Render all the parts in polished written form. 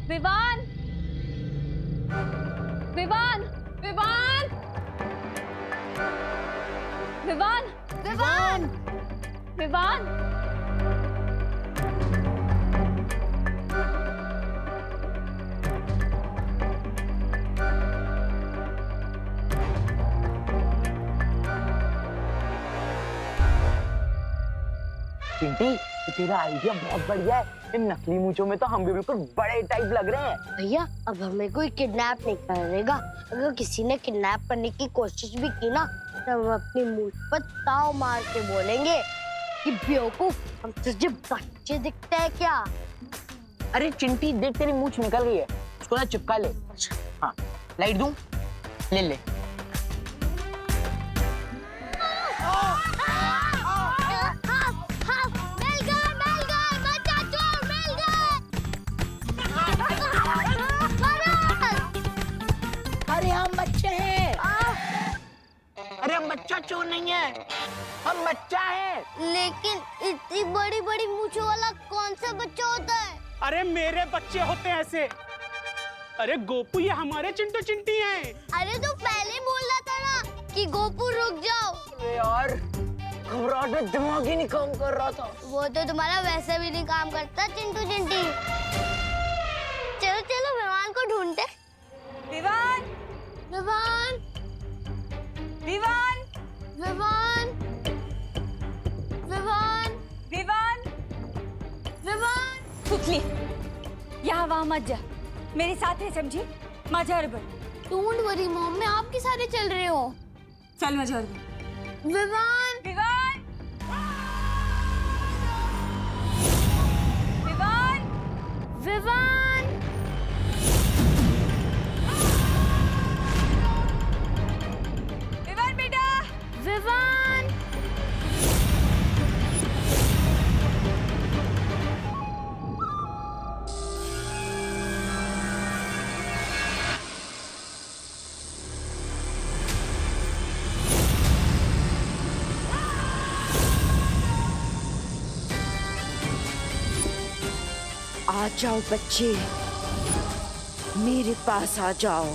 विवान, विवान, विवान, विवान, विवान, विवान। चिंटी, तेरा आइडिया बहुत बढ़िया है। इन नकली मूंछों में तो हम भी बिल्कुल बड़े टाइप लग रहे हैं। भैया अब हमें कोई किडनैप नहीं करेगा। अगर किसी ने किडनैप करने की कोशिश भी की ना तो हम अपनी मूंछ पर ताव मार के बोलेंगे कि बेवकूफ, हम तुझे बच्चे दिखते हैं क्या? अरे चिंटी देख, तेरी मूंछ निकल गई है, उसको ना चिपका ले। हाँ, लाइट दूं? ले ले। अरे हम बच्चे हैं। अरे हम बच्चा चोर नहीं है, हम बच्चा है। लेकिन इतनी बड़ी बड़ी मूंछों वाला कौन सा बच्चा होता है? अरे मेरे बच्चे होते हैं ऐसे। अरे गोपू, ये हमारे चिंटू चिंटी हैं। अरे तो पहले बोलना था ना कि गोपू रुक जाओ। अरे यार, घबराहट में दिमाग ही नहीं काम कर रहा था। वो तो तुम्हारा वैसे भी नहीं काम करता चिंटू चिंटी। चलो चलो विमान को ढूंढते। विवान, विमान, विवान, विमान, विमान, विवान, विमान। सुतली, यहाँ वहाँ मत जा, मेरे साथ है, समझी? मजहर बन। डोंट वरी मॉम, मैं आपके सारे चल रहे हो। चल मजहर बन। विमान, विवान, विवान, विमान, विवान बेटा, विमान। आ जाओ बच्चे, मेरे पास आ जाओ।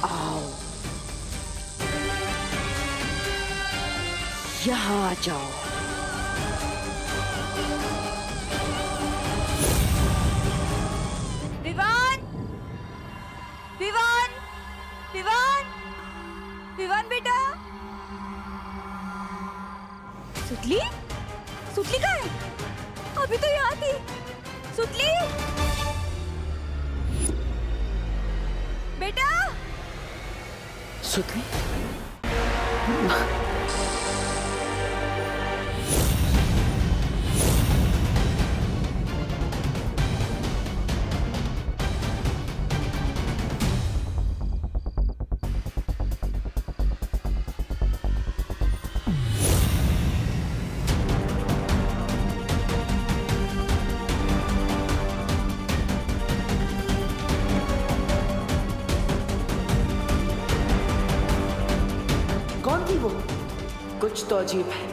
आओ, यहाँ आ जाओ। विवान, विवान, विवान, विवान बेटा। सुतली, सुतली कहाँ है? अभी तो यहाँ थी। सुतली, बेटा। सुतली, कौन थी वो? कुछ तो अजीब है।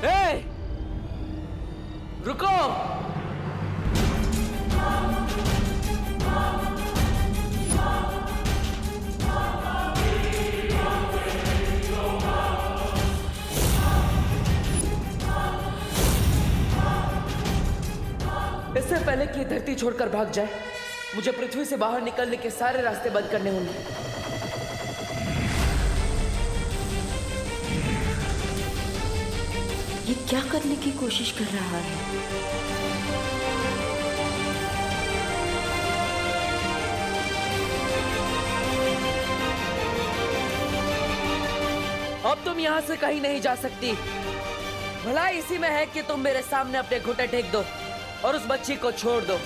ए, रुको। इससे पहले कि ये धरती छोड़कर भाग जाए, मुझे पृथ्वी से बाहर निकलने के सारे रास्ते बंद करने होंगे। ये क्या करने की कोशिश कर रहा है? अब तुम यहाँ से कहीं नहीं जा सकती। भलाई इसी में है कि तुम मेरे सामने अपने घुटने टेक दो और उस बच्ची को छोड़ दो।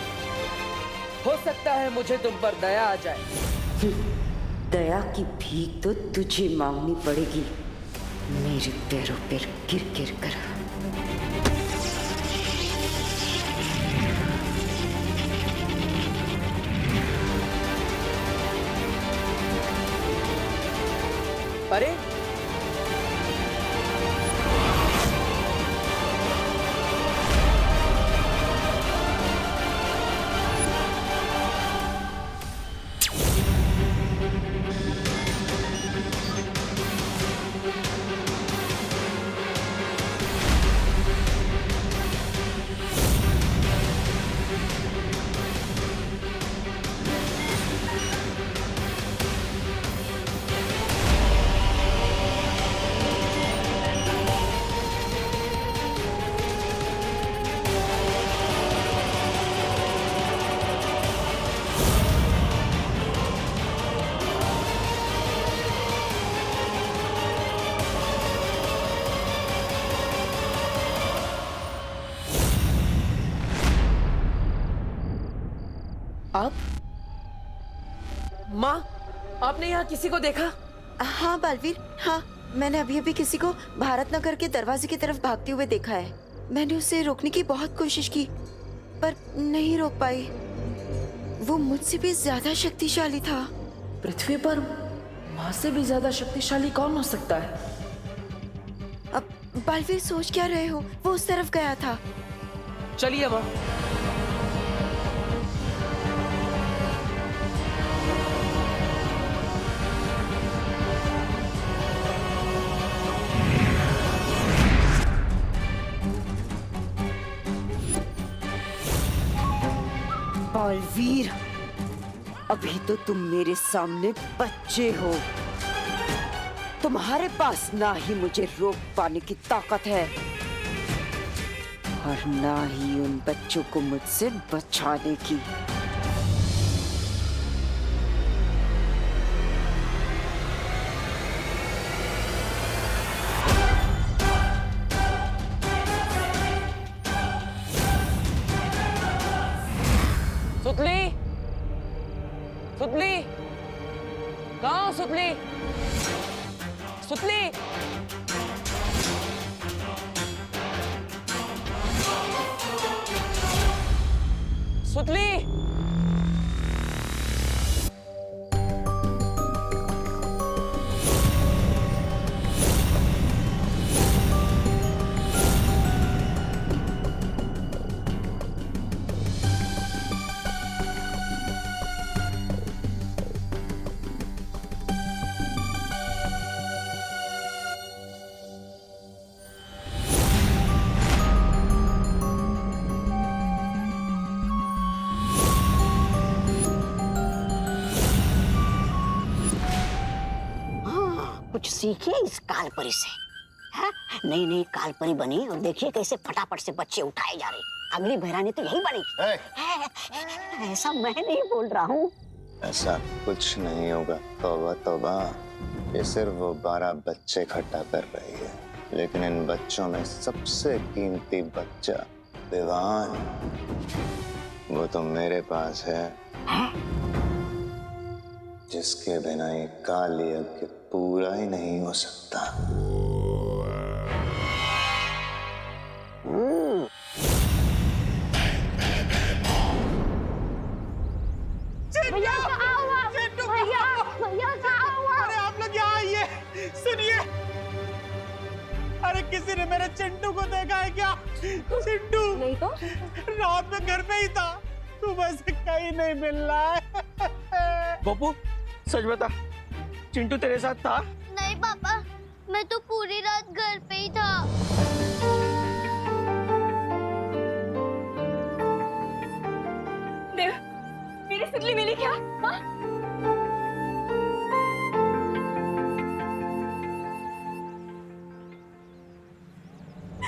हो सकता है मुझे तुम पर दया आ जाए। दया की भीख तो तुझे मांगनी पड़ेगी, मेरे पैरों पर गिर गिर कर। आप? माँ, आपने यहाँ किसी को देखा? हाँ बालवीर, हाँ, मैंने अभी अभी किसी को भारत नगर के दरवाजे की तरफ भागते हुए देखा है। मैंने उसे रोकने की बहुत कोशिश की, पर नहीं रोक पाई। वो मुझसे भी ज्यादा शक्तिशाली था। पृथ्वी पर माँ से भी ज्यादा शक्तिशाली कौन हो सकता है? अब बालवीर सोच क्या रहे हो? वो उस तरफ गया था। चलिए माँ। बालवीर, अभी तो तुम मेरे सामने बच्चे हो। तुम्हारे पास ना ही मुझे रोक पाने की ताकत है और ना ही उन बच्चों को मुझसे बचाने की। सुतली, सुतली, कहाँ हो सुतली? सुतली, सुतली, कुछ सीखिए इस कालपरी से। हाँ? नई नई कालपरी बनी और देखिए कैसे फटाफट से बच्चे उठाए जा रहे। अगली बहरानी तो यही बनेगी। ऐसा मैं नहीं बोल रहा हूँ। ऐसा कुछ नहीं होगा। तौबा तौबा, ये सिर्फ वो 12 बच्चे इकट्ठा कर रही है, लेकिन इन बच्चों में सबसे कीमती बच्चा विवान, वो तो मेरे पास है, जिसके बिना ये काल यज्ञ पूरा ही नहीं हो सकता। भैया कहाँ हुआ? भैया भैया कहाँ हुआ? अरे आप लोग यहाँ आइए, सुनिए। अरे किसी ने मेरे चिंटू को देखा है क्या? चिंटू नहीं तो रात में घर पे ही था, सुबह से कहीं नहीं मिल रहा है। बब्बू सच बता, चिंटू तेरे साथ था? नहीं पापा, मैं तो पूरी रात घर पे ही था। देव, मेरी सुतली मिली क्या? हाँ?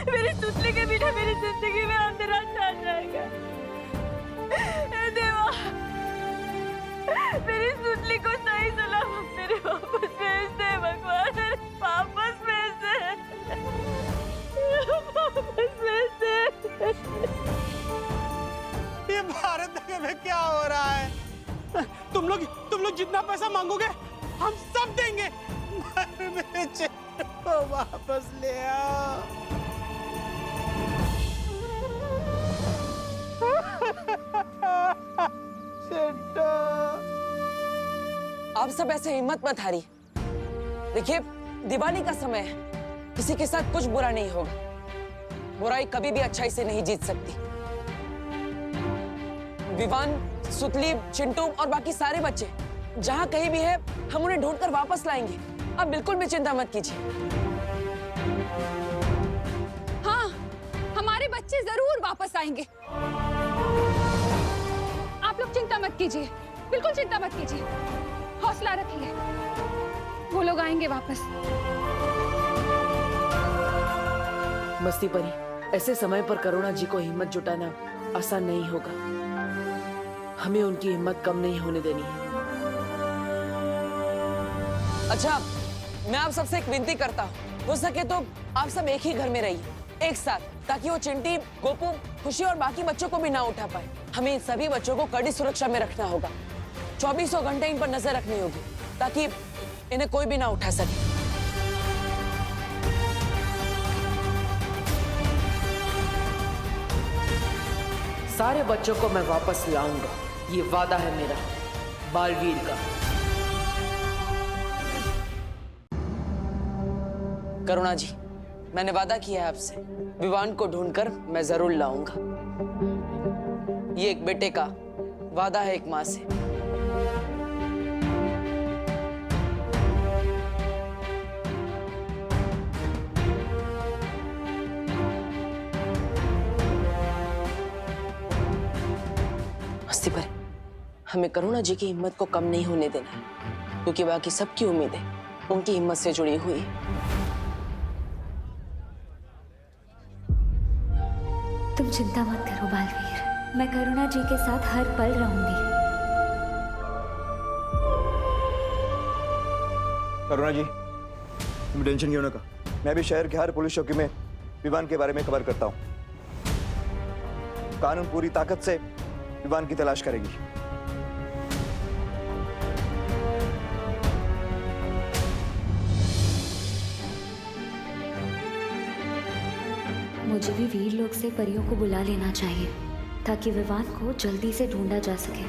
मेरी सुतली के बिना मेरी जिंदगी में अंधेरा छा जाएगा। हे देवा, मेरी सुतली को सही सलामत मेरे वापस भेज दे भगवान, मेरे वापस भेज दे, वापस भेज दे। ये भारत नगर में क्या हो रहा है? तुम लोग जितना पैसा मांगोगे हम सब देंगे, मगर मेरे चिंटू को वापस ले आओ। चिंटू, आप सब ऐसे हिम्मत मत हारी। देखिए, दिवाली का समय है, किसी के साथ कुछ बुरा नहीं होगा। बुराई कभी भी अच्छाई से नहीं जीत सकती। विवान, सुतली, चिंटू और बाकी सारे बच्चे जहाँ कहीं भी है, हम उन्हें ढूंढकर वापस लाएंगे। आप बिल्कुल भी चिंता मत कीजिए। हाँ, हमारे बच्चे जरूर वापस आएंगे। आप लोग चिंता मत कीजिए, बिल्कुल चिंता मत कीजिए, हौसला रखिए, वो लोग आएंगे वापस। मस्ती परी, ऐसे समय पर करुणा जी को हिम्मत जुटाना आसान नहीं होगा। हमें उनकी हिम्मत कम नहीं होने देनी है। अच्छा, मैं आप सबसे एक विनती करता हूँ, हो सके तो आप सब एक ही घर में रहिए, एक साथ, ताकि वो चिंटी, गोपू, खुशी और बाकी बच्चों को भी ना उठा पाए। हमें इन सभी बच्चों को कड़ी सुरक्षा में रखना होगा। 24 घंटे इन पर नजर रखनी होगी ताकि इन्हें कोई भी ना उठा सके। सारे बच्चों को मैं वापस लाऊंगा, ये वादा है मेरा बालवीर का। करुणा जी, मैंने वादा किया है आपसे, विवान को ढूंढकर मैं जरूर लाऊंगा। ये एक बेटे का वादा है एक माँ से। मस्ती पर हमें करुणा जी की हिम्मत को कम नहीं होने देना है, क्योंकि बाकी सबकी उम्मीदें उनकी हिम्मत से जुड़ी हुई है। तुम चिंता मत करो बालवीर, मैं करुणा जी के साथ हर पल रहूंगी। करुणा जी, तुम टेंशन क्यों ना का? मैं भी शहर के हर पुलिस चौकी में विवान के बारे में खबर करता हूँ। कानून पूरी ताकत से विवान की तलाश करेगी। मुझे भी वीर लोग से परियों को बुला लेना चाहिए ताकि विवान को जल्दी से ढूंढा जा सके।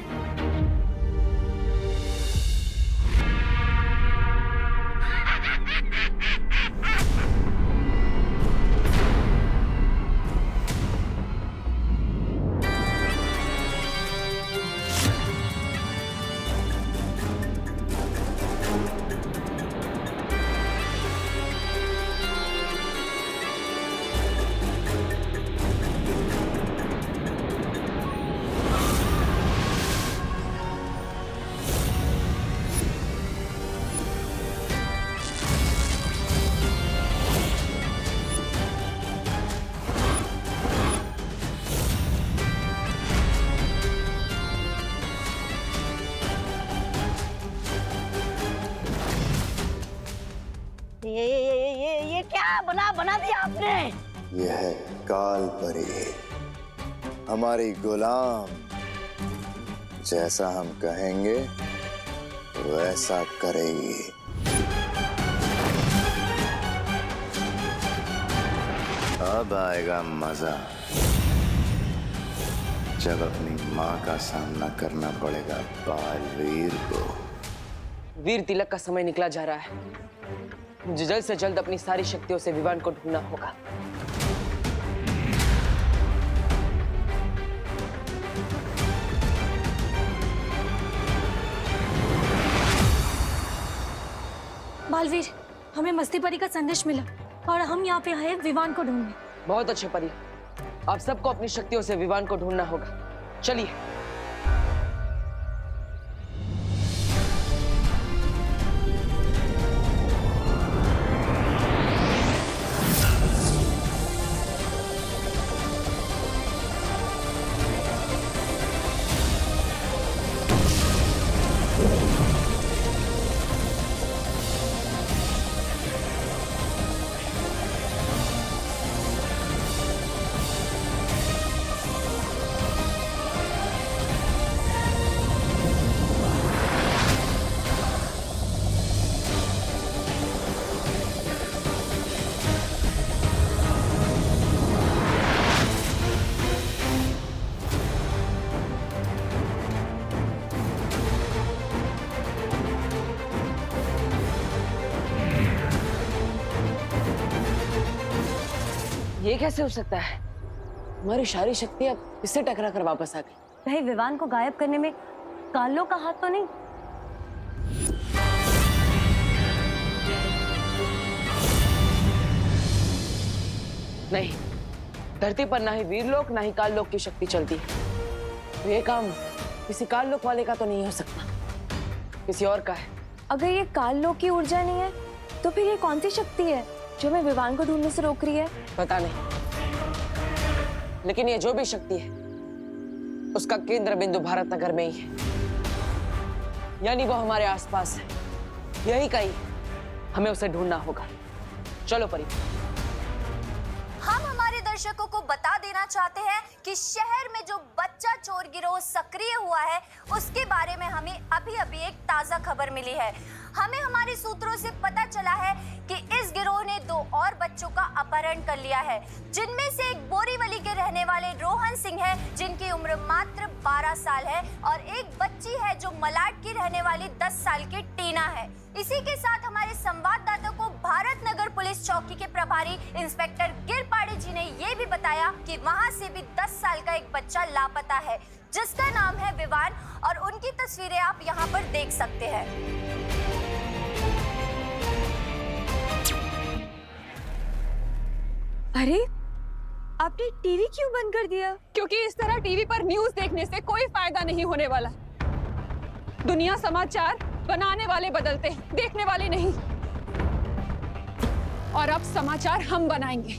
ये क्या बना दिया आपने? यह है काल परी, हमारी गुलाम। जैसा हम कहेंगे वैसा करेगी। अब आएगा मजा, जब अपनी माँ का सामना करना पड़ेगा बालवीर को। वीर तिलक का समय निकला जा रहा है। मुझे जल्द से जल्द अपनी सारी शक्तियों से विवान को ढूंढना होगा। बालवीर, हमें मस्ती परी का संदेश मिला और हम यहाँ पे आए विवान को ढूंढने। बहुत अच्छे परी, आप सबको अपनी शक्तियों से विवान को ढूंढना होगा। चलिए। ये कैसे हो सकता है? हमारी सारी शक्तियां इससे टकरा कर वापस आ गई। भाई, विवान को गायब करने में कालो का हाथ तो नहीं? नहीं, धरती पर ना ही वीरलोक ना ही काललोक की शक्ति चलती है। तो ये काम किसी काललोक वाले का तो नहीं हो सकता, किसी और का है। अगर ये काललोक की ऊर्जा नहीं है तो फिर ये कौन सी शक्ति है जो हमें विवान को ढूंढने से रोक रही है? पता नहीं, लेकिन ये जो भी शक्ति है उसका केंद्र बिंदु भारत नगर में ही है, यानी वो हमारे आसपास है। यही कहीं हमें उसे ढूंढना होगा। चलो परी। हम हमारे दर्शकों को बता देना चाहते हैं कि शहर में जो बच्चा चोर गिरोह सक्रिय हुआ है उसके बारे में हमें अभी एक ताजा खबर मिली है। हमें हमारे सूत्रों से पता चला है कि इस गिरोह ने 2 और बच्चों का अपहरण कर लिया है, जिनमें से एक बोरीवली के रहने वाले रोहन सिंह है जिनकी उम्र मात्र 12 साल है और एक बच्ची है जो मलाड की रहने वाली 10 साल की टीना है। इसी के साथ हमारे संवाददाता को भारत नगर पुलिस चौकी के प्रभारी इंस्पेक्टर गिरपाड़ी जी ने ये भी बताया कि वहां से भी 10 साल का एक बच्चा लापता है जिसका नाम है विवान और उनकी तस्वीरें आप यहाँ पर देख सकते हैं। अरे आपने टीवी क्यों बंद कर दिया? क्योंकि इस तरह टीवी पर न्यूज़ देखने से कोई फायदा नहीं होने वाला। दुनिया समाचार बनाने वाले बदलते हैं, देखने वाले नहीं। और अब समाचार हम बनाएंगे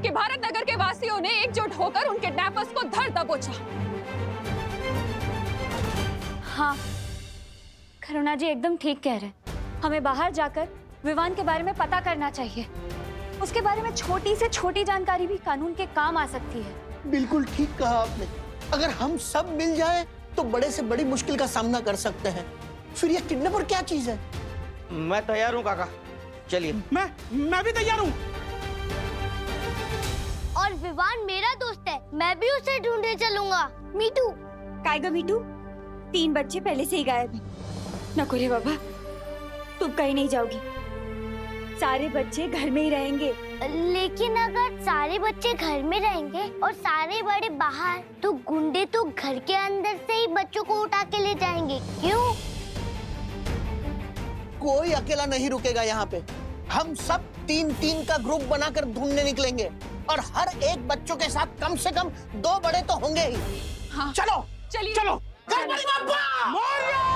कि भारत नगर के वासियों ने एकजुट होकर उन किडनैपर्स को धर दबोचा। हाँ, करुणा जी एकदम ठीक कह रहे हैं। हमें बाहर जाकर विवान के बारे में पता करना चाहिए। उसके बारे में छोटी से छोटी जानकारी भी कानून के काम आ सकती है। बिल्कुल ठीक कहा आपने। अगर हम सब मिल जाएं तो बड़े से बड़ी मुश्किल का सामना कर सकते हैं। फिर ये किडनैपर क्या चीज है? मैं तैयार हूँ काका, चलिए। मैं भी तैयार हूँ। और विवान मेरा दोस्त है, मैं भी उसे ढूंढने चलूंगा। मीठू। कायगा मीठू, 3 बच्चे पहले से ही गायब हैं। नको रे बाबा, तुम कहीं नहीं जाओगी। सारे बच्चे घर में ही रहेंगे। लेकिन अगर सारे बच्चे घर में रहेंगे और सारे बड़े बाहर, तो गुंडे तो घर के अंदर से ही बच्चों को उठा के ले जाएंगे। क्यों? कोई अकेला नहीं रुकेगा यहाँ पे। हम सब 3-3 का ग्रुप बनाकर ढूंढने निकलेंगे और हर एक बच्चों के साथ कम से कम 2 बड़े तो होंगे ही। हाँ। चलो चलिए, चलो। गणपति बप्पा मोरया!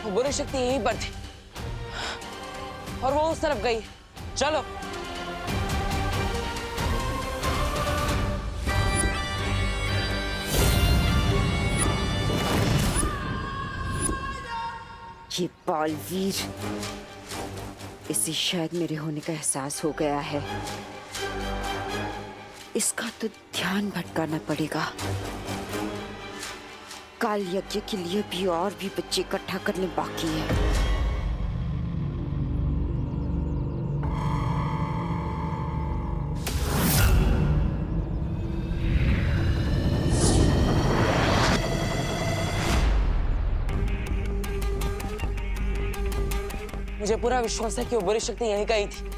बुरी शक्ति यहीं पर थी और वो उस तरफ गई। चलो। ये बालवीर, इसे शायद मेरे होने का एहसास हो गया है। इसका तो ध्यान भटकाना पड़ेगा। काल यज्ञ के लिए भी और भी बच्चे इकट्ठा करने बाकी है। मुझे पूरा विश्वास है कि वो बुरी शक्ति यहीं का ही थी।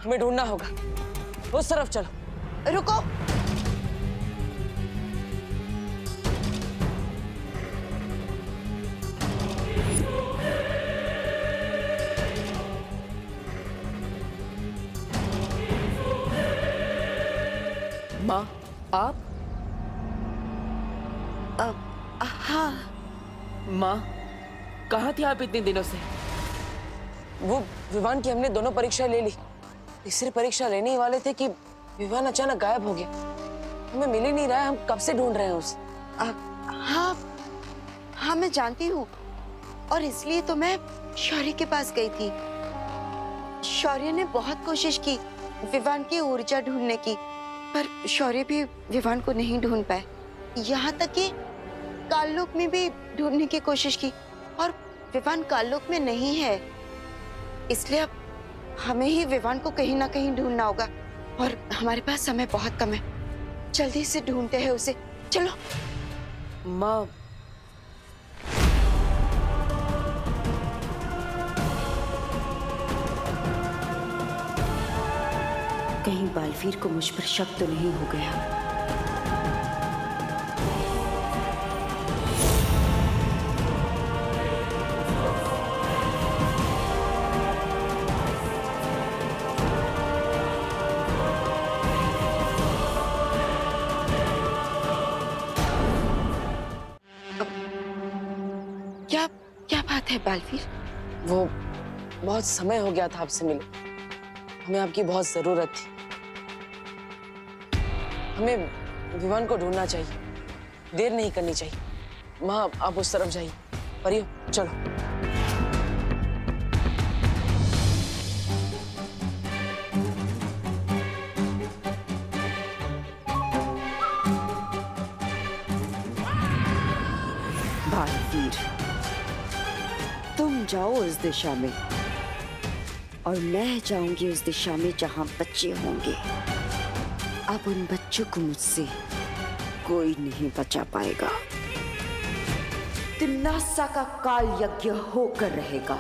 हमें ढूंढना होगा। उस तरफ चलो। रुको। माँ, आप? हाँ। माँ, कहाँ थी आप इतने दिनों से? वो विवान की हमने दोनों परीक्षा ले ली। तीसरी परीक्षा लेने ही वाले थे कि विवान अचानक गायब हो गया। हमें मिल ही नहीं रहा है। हम कब से ढूंढ रहे हैं उसे। हाँ मैं जानती हूँ, और इसलिए तो मैं शौर्य के पास गई थी। शौर्य ने बहुत कोशिश की विवान की ऊर्जा ढूंढने की, पर शौर्य भी विवान को नहीं ढूंढ पाए। यहाँ तक कि काललोक में भी ढूंढने की कोशिश की और विवान काललोक में नहीं है। इसलिए अब हमें ही विवान को कहीं ना कहीं ढूंढना होगा और हमारे पास समय बहुत कम है। जल्दी से ढूंढते हैं उसे। चलो। माँ, कहीं बालवीर को मुझ पर शक तो नहीं हो गया? है बालवीर? वो बहुत समय हो गया था आपसे मिले, हमें आपकी बहुत जरूरत थी। हमें विवान को ढूंढना चाहिए, देर नहीं करनी चाहिए। माँ आप उस तरफ जाइए। परियो चलो। बालवीर, तुम जाओ उस दिशा में और मैं जाऊंगी उस दिशा में जहां बच्चे होंगे। अब उन बच्चों को मुझसे कोई नहीं बचा पाएगा। तिम्नासा का काल यज्ञ होकर रहेगा।